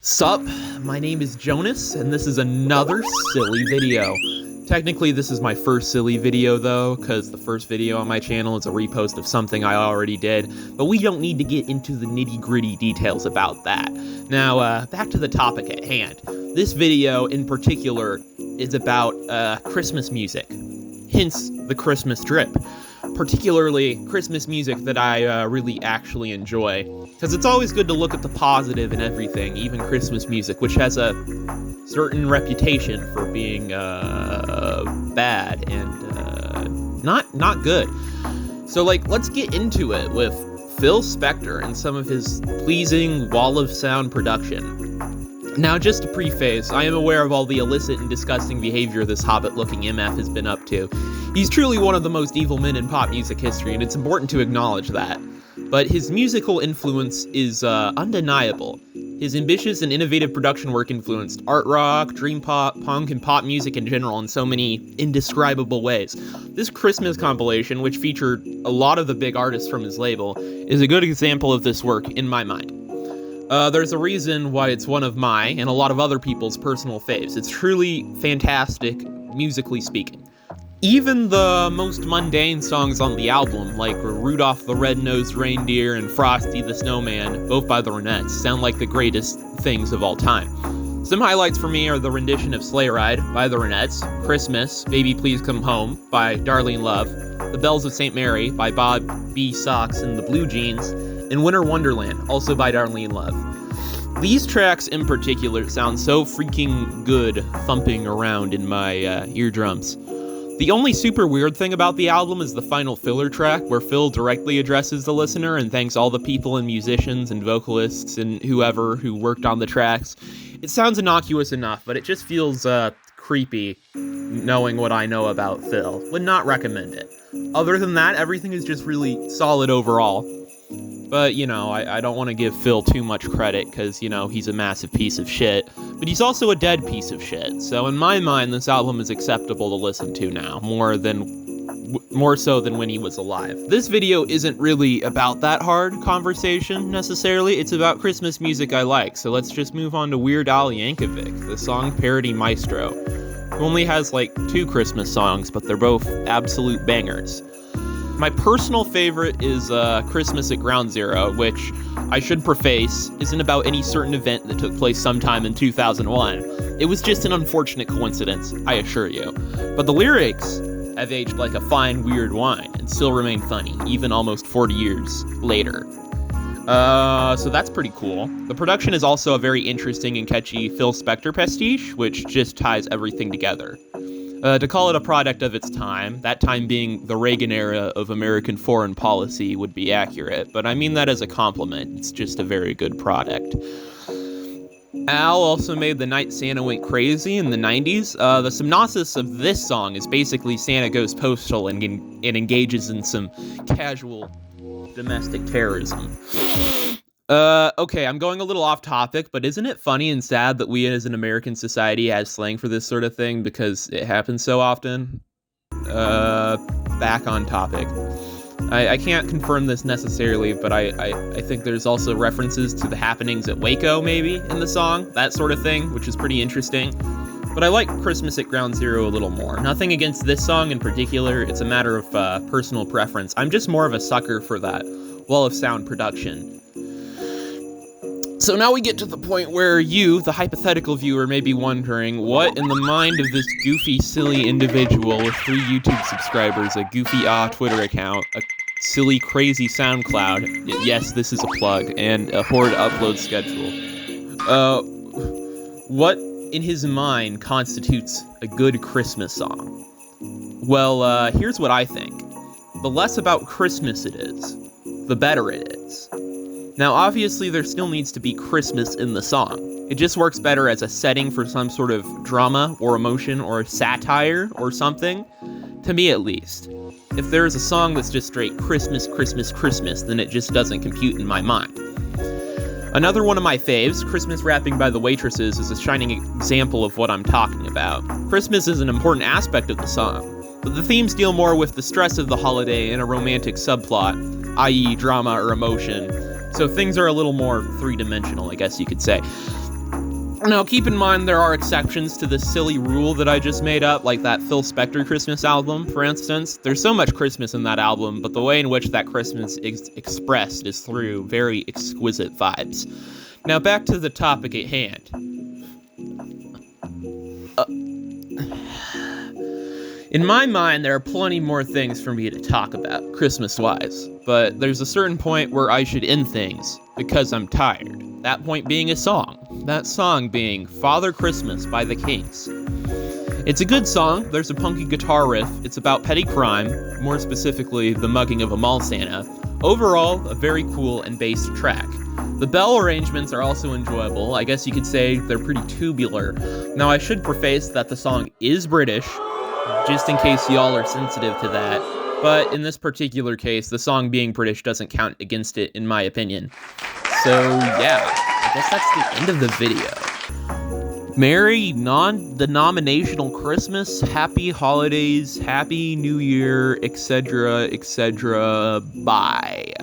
Sup, my name is Jonas, and this is another silly video. Technically, this is my first silly video, though, because the first video on my channel is a repost of something I already did, but we don't need to get into the nitty-gritty details about that. Now, back to the topic at hand. This video, in particular, is about Christmas music, hence the Christmas drip. Particularly Christmas music that I really actually enjoy, because it's always good to look at the positive in everything, even Christmas music, which has a certain reputation for being bad and not good. So let's get into it with Phil Spector and some of his pleasing wall of sound production. Now, just to preface, I am aware of all the illicit and disgusting behavior this hobbit-looking MF has been up to. He's truly one of the most evil men in pop music history, and it's important to acknowledge that. But his musical influence is undeniable. His ambitious and innovative production work influenced art rock, dream pop, punk, and pop music in general in so many indescribable ways. This Christmas compilation, which featured a lot of the big artists from his label, is a good example of this work in my mind. There's a reason why it's one of my, and a lot of other people's, personal faves. It's truly fantastic, musically speaking. Even the most mundane songs on the album, like Rudolph the Red-Nosed Reindeer and Frosty the Snowman, both by the Ronettes, sound like the greatest things of all time. Some highlights for me are the rendition of Sleigh Ride by the Ronettes, Christmas, Baby Please Come Home by Darlene Love, The Bells of St. Mary by Bob B. Sox and the Blue Jeans, and Winter Wonderland, also by Darlene Love. These tracks in particular sound so freaking good thumping around in my eardrums. The only super weird thing about the album is the final filler track, where Phil directly addresses the listener and thanks all the people and musicians and vocalists and whoever who worked on the tracks. It sounds innocuous enough, but it just feels creepy, knowing what I know about Phil. Would not recommend it. Other than that, everything is just really solid overall. But, I don't want to give Phil too much credit, because, he's a massive piece of shit. But he's also a dead piece of shit. So in my mind, this album is acceptable to listen to now, more so than when he was alive. This video isn't really about that hard conversation, necessarily. It's about Christmas music I like, so let's just move on to Weird Al Yankovic, the song parody maestro, who only has, 2 Christmas songs, but they're both absolute bangers. My personal favorite is Christmas at Ground Zero, which, I should preface, isn't about any certain event that took place sometime in 2001. It was just an unfortunate coincidence, I assure you. But the lyrics have aged like a fine, weird wine, and still remain funny, even almost 40 years later. So that's pretty cool. The production is also a very interesting and catchy Phil Spector pastiche, which just ties everything together. To call it a product of its time, that time being the Reagan era of American foreign policy, would be accurate, but I mean that as a compliment. It's just a very good product. Al also made The Night Santa Went Crazy in the 90s. The synopsis of this song is basically Santa goes postal and engages in some casual domestic terrorism. Okay, I'm going a little off topic, but isn't it funny and sad that we as an American society have slang for this sort of thing because it happens so often? Back on topic. I can't confirm this necessarily, but I think there's also references to the happenings at Waco, maybe, in the song, that sort of thing, which is pretty interesting. But I like Christmas at Ground Zero a little more. Nothing against this song in particular, it's a matter of personal preference. I'm just more of a sucker for that wall of sound production. So now we get to the point where you, the hypothetical viewer, may be wondering, what in the mind of this goofy, silly individual with 3 YouTube subscribers, a goofy Twitter account, a silly, crazy SoundCloud, yes, this is a plug, and a horrid upload schedule. What in his mind constitutes a good Christmas song? Well, here's what I think. The less about Christmas it is, the better it is. Now, obviously, there still needs to be Christmas in the song. It just works better as a setting for some sort of drama or emotion or satire or something, to me at least. If there is a song that's just straight Christmas, Christmas, Christmas, then it just doesn't compute in my mind. Another one of my faves, Christmas Rapping by the Waitresses, is a shining example of what I'm talking about. Christmas is an important aspect of the song, but the themes deal more with the stress of the holiday and a romantic subplot, i.e. drama or emotion, so things are a little more three-dimensional, I guess you could say. Now, keep in mind there are exceptions to this silly rule that I just made up, like that Phil Spector Christmas album, for instance. There's so much Christmas in that album, but the way in which that Christmas is expressed is through very exquisite vibes. Now, back to the topic at hand. In my mind, there are plenty more things for me to talk about, Christmas-wise, but there's a certain point where I should end things, because I'm tired. That point being a song. That song being Father Christmas by the Kinks. It's a good song, there's a punky guitar riff, it's about petty crime, more specifically, the mugging of a mall Santa. Overall, a very cool and bass track. The bell arrangements are also enjoyable, I guess you could say they're pretty tubular. Now I should preface that the song is British, just in case y'all are sensitive to that, but in this particular case, the song being British doesn't count against it, in my opinion. So yeah, I guess that's the end of the video. Merry non-denominational Christmas, happy holidays, happy New Year, etc., etc., bye.